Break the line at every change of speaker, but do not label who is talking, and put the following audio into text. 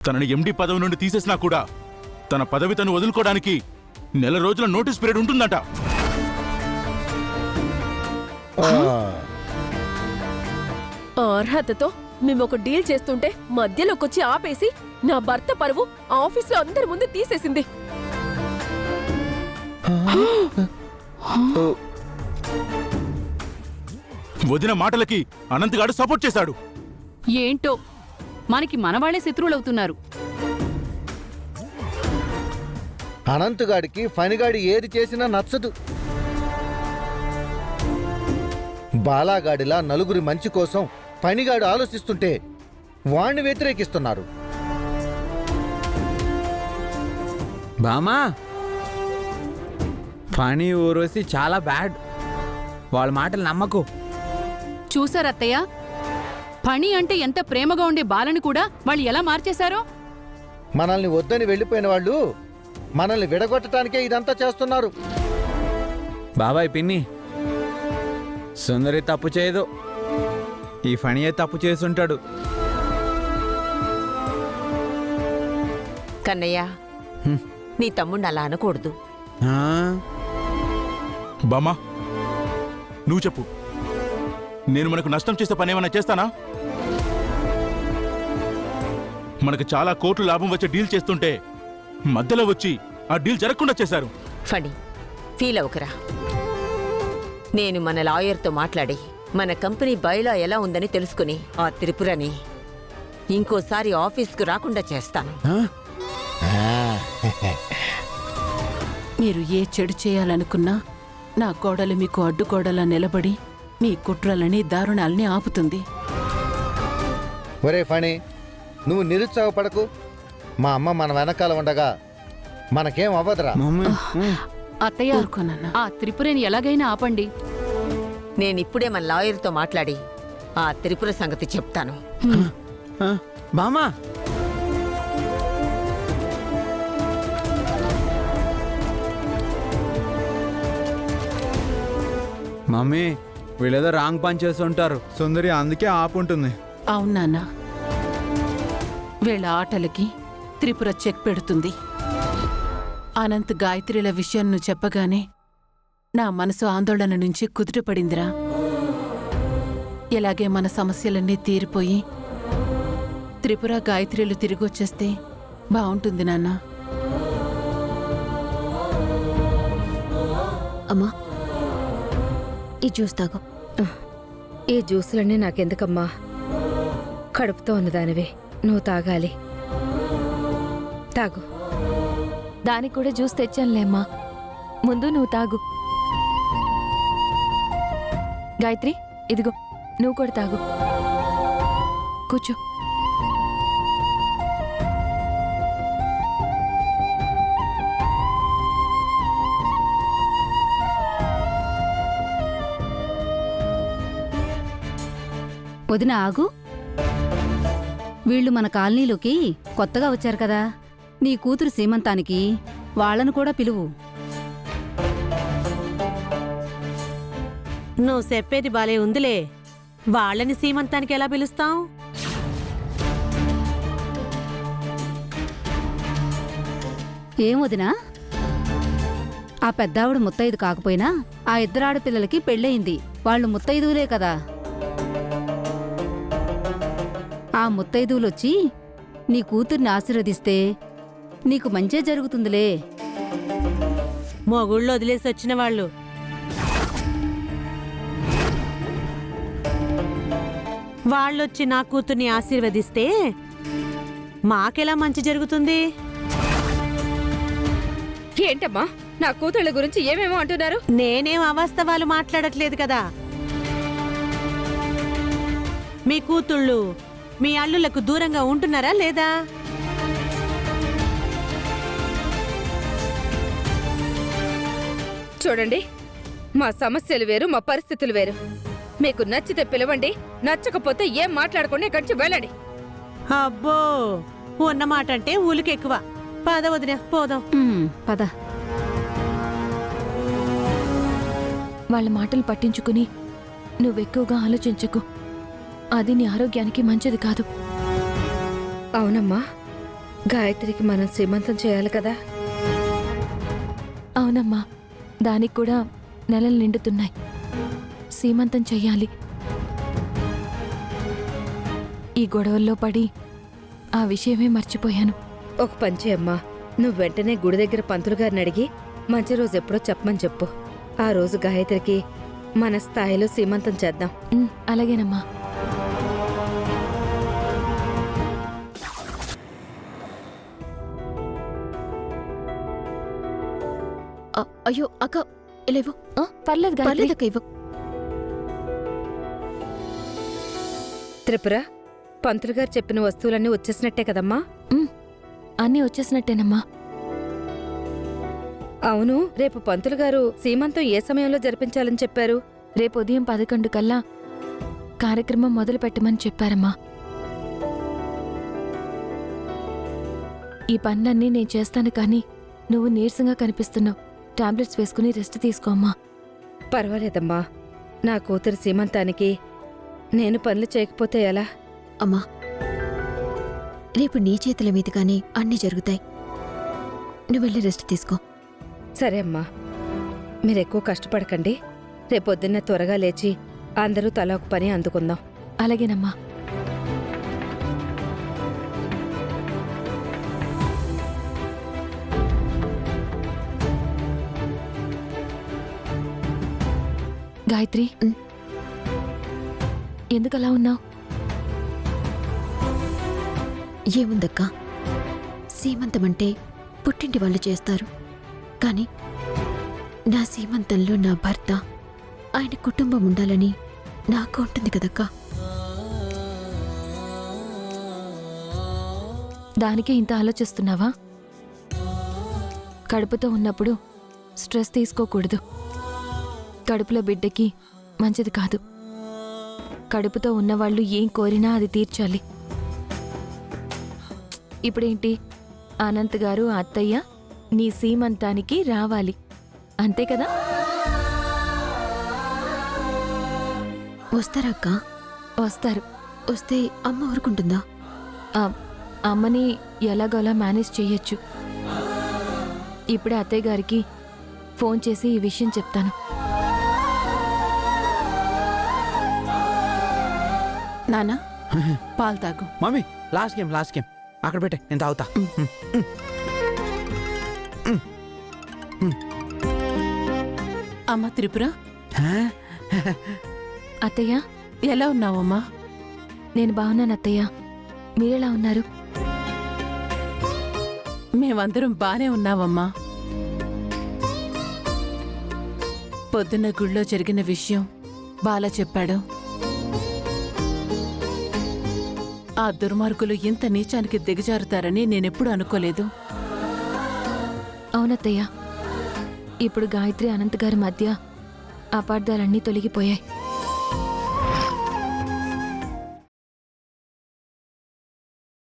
తనని ఎండి పదవి నుండి తీసేసినా కూడా తన పదవి తను వదులుకోవడానికి నెల రోజుల నోటీస్ పీరియడ్ ఉంటుందట.
అర్హతతో మేమొక డీల్ చేస్తుంటే మధ్యలోకొచ్చి ఆపేసి నా భర్త పరువు ఆఫీసులో అందరి ముందు తీసేసింది.
వదిన మాటలకి అనంతగాడు సపోర్ట్ చేశాడు.
ఏంటో మనకి మనవాళ్లే శత్రువులవుతున్నారు.
అనంతుగాడికి ఫణిగాడి ఏది చేసినా నచ్చదు. బాలాగాడిలా నలుగురి మంచి కోసం ఫణిగాడు ఆలోచిస్తుంటే వాణ్ణి వ్యతిరేకిస్తున్నారు.
బామా, ఫణి ఊరోసి చాలా బ్యాడ్. వాళ్ళ మాటలు నమ్మకు.
చూసారత్తయ్య, ఫణి అంటే ఎంత ప్రేమగా ఉండే బాలని కూడా వాళ్ళు ఎలా మార్చేశారో.
మనల్ని వద్దని వెళ్ళిపోయిన వాళ్ళు మనల్ని విడగొట్టడానికే ఇదంతా చేస్తున్నారు.
బాబాయ్ పిన్ని, సుందరి తప్పు చేయదు. ఈ ఫణియే తప్పు చేసుంటాడు.
కన్నయ్య, నీ తమ్ముడిని అలా అనకూడదు.
బామ్మా, నువ్వు చెప్పు, నేను మనకు నష్టం చేసే పని ఏమైనా చేస్తానా? మనకు చాలా కోట్లు లాభం వచ్చే డీల్ చేస్తుంటే మధ్యలో వచ్చి ఆ డీల్ జరగకుండా చేశారు.
ఫణి, ఫీల్ అవకరా. నేను మన లాయర్తో మాట్లాడి మన కంపెనీ బయలా ఎలా ఉందని తెలుసుకుని ఆ త్రిపురని ఇంకోసారి ఆఫీస్కు రాకుండా చేస్తాను.
మీరు ఏ చెడు చేయాలనుకున్నా నా కోడలు మీకు అడ్డుకోడలా నిలబడి మీ కుట్రలని దారుణాల్ని ఆపుతుంది.
ఒరే ఫణి, నువ్వు నిరుత్సాహపడకు. మా అమ్మ మన వెనకాల ఉండగా మనకేం అవ్వదురా.
అత్తయ్య,
ఊరుకోనన్నా.
ఆ త్రిపురని ఎలాగైనా ఆపండి.
నేనిప్పుడే మన లాయర్తో మాట్లాడి ఆ త్రిపుర సంగతి చెప్తాను.
బామా, మమ్మీ వీళ్ళేదో రాంగ్ పని చేసి ఉంటారు. సుందరి అందుకే ఆపుంటుంది.
అవునాన్నా, వీళ్ళ ఆటలకి త్రిపుర చెక్ పెడుతుంది. అనంత్ గాయత్రిల విషయం నువ్వు చెప్పగానే నా మనసు ఆందోళన నుంచి కుదుటపడిందిరా. ఇలాగే మన సమస్యలన్నీ తీరిపోయి త్రిపుర గాయత్రిలు తిరిగొచ్చేస్తే బావుంటుంది నాన్నా.
అమ్మా, ఈ జ్యూస్ తాగు. ఈ జ్యూసులన్నీ నాకెందుకమ్మా? కడుపుతో ఉన్నదానివే, నువ్వు తాగాలి. తాగు.
దానికి కూడా జ్యూస్ తెచ్చానులేమ్మా, ముందు నువ్వు తాగు. గాయత్రి, ఇదిగో నువ్వు కూడా తాగు. కూర్చో.
వదిన ఆగు. వీళ్ళు మన కాలనీలోకి కొత్తగా వచ్చారు కదా, నీ కూతురు సీమంతానికి వాళ్ళను కూడా పిలువు.
నువ్వు చెప్పేది బాలే ఉందిలే. వాళ్ళని సీమంతానికి ఎలా పిలుస్తాం?
ఏం వదినా, ఆ పెద్దావిడ ముత్తైదు కాకపోయినా ఆ ఇద్దరు ఆడపిల్లలకి పెళ్ళయింది. వాళ్ళు ముత్తైదువులే కదా. ఆ ముత్తైదువులొచ్చి నీ కూతుర్ని ఆశీర్వదిస్తే నీకు మంచే జరుగుతుందిలే.
మొగుళ్ళు వదిలేసి వచ్చిన వాళ్ళు. వాళ్ళొచ్చి నా కూతుర్ని ఆశీర్వదిస్తే మాకెలా మంచి జరుగుతుంది?
ఏంటమ్మా, నా కూతుళ్ళ గురించి ఏమేమో అంటున్నారు?
నేనేం అవాస్తవాలు మాట్లాడట్లేదు కదా. మీ కూతుళ్ళు మీ అల్లులకు దూరంగా ఉంటున్నారా లేదా?
చూడండి, మా సమస్యలు వేరు, మా పరిస్థితులు వేరు. మీకు నచ్చితే పిలవండి, నచ్చకపోతే ఏం మాట్లాడకుండా ఇక్కడి నుంచి వెళ్ళండి.
అబ్బో, ఉన్నమాట అంటే ఊలికెక్కువ. పద వదిన, పోదాం.
పద.
వాళ్ళ మాటలు పట్టించుకుని నువ్వెక్కువగా ఆలోచించకు. అది నీ ఆరోగ్యానికి మంచిది కాదు. అవునమ్మా, గాయత్రికి మనం సీమంతం చేయాలి కదా.
అవునమ్మా, దానికి కూడా నెలలు నిండుతున్నాయి. సీమంతం చెయ్యాలి. ఈ గొడవల్లో పడి ఆ విషయమే మర్చిపోయాను.
ఒక పని చేయమ్మా, నువ్వు వెంటనే గుడి దగ్గర పంతులు గారిని అడిగి మంచి రోజు ఎప్పుడో చెప్పమని చెప్పు. ఆ రోజు గాయత్రికి మన స్థాయిలో సీమంతం చేద్దాం.
అలాగేనమ్మా. అయ్యో అక్క, లేవు. పర్లేదు పర్లేదక్క, ఇవ్వు.
త్రిపుర, పంతులు గారు చెప్పిన వస్తువులన్నీ వచ్చేసినట్టే కదమ్మా?
అన్నీ వచ్చేసినట్టేనమ్మా.
అవును, రేపు పంతులు గారు సీమంతం ఏ సమయంలో జరిపించాలని చెప్పారు?
రేపు ఉదయం 11 కల్లా కార్యక్రమం మొదలు పెట్టమని చెప్పారమ్మా. ఈ పనులన్నీ నేను చేస్తాను, కానీ నువ్వు నీరసంగా కనిపిస్తున్నావు. టాబ్లెట్స్ వేసుకుని రెస్ట్ తీసుకోమ్మా.
పర్వాలేదమ్మా, నా కూతురు సీమంతానికి నేను పనులు చేయకపోతే ఎలా?
అమ్మా, రేపు నీ చేతుల మీదుగానే అన్నీ జరుగుతాయి. నువ్వు వెళ్ళి రెస్ట్ తీసుకో.
సరే అమ్మా, మీరెక్కువ కష్టపడకండి. రేపొద్దున్న త్వరగా లేచి అందరూ తల ఒక పని అందుకుందాం.
అలాగేనమ్మా. గాయత్రి, ఎందుకలా ఉన్నావు? ఏముందక్కా, సీమంతమంటే పుట్టింటి వాళ్ళు చేస్తారు. కానీ నా సీమంతంలో నా భర్త, ఆయన కుటుంబం ఉండాలని నాకు ఉంటుంది కదక్కా. దానికే ఇంత ఆలోచిస్తున్నావా? కడుపుతో ఉన్నప్పుడు స్ట్రెస్ తీసుకోకూడదు. కడుపులో బిడ్డకి మంచిది కాదు. కడుపుతో ఉన్నవాళ్ళు ఏం కోరినా అది తీర్చాలి. ఇప్పుడేంటి, అనంత్ గారు అత్తయ్య నీ సీమంతానికి రావాలి, అంతే కదా? వస్తారక్క? వస్తారు. వస్తే అమ్మ ఊరుకుంటుందా? అమ్మని ఎలాగోలా మేనేజ్ చెయ్యొచ్చు. ఇప్పుడే అత్తయ్య గారికి ఫోన్ చేసి ఈ విషయం చెప్తాను.
నానా, పాలు తాగు.
మమ్మీ, లాస్ట్ గేమ్ అక్కడ పెట్టే, నేను తాగుతా.
అమ్మ త్రిపుర,
అత్తయ్య,
ఎలా ఉన్నావమ్మా?
నేను బాగున్నాను అత్తయ్య. మీరెలా ఉన్నారు?
మేమందరం బానే ఉన్నావమ్మా. పొద్దున్న గుళ్ళో జరిగిన విషయం బాలా చెప్పాడు. ఆ దుర్మార్గులు ఇంత నీచానికి దిగజారుతారని నేనెప్పుడు అనుకోలేదు.
అవునత్తయ్య, ఇప్పుడు గాయత్రి అనంత్ గారి మధ్య అపార్థాలన్నీ తొలగిపోయాయి.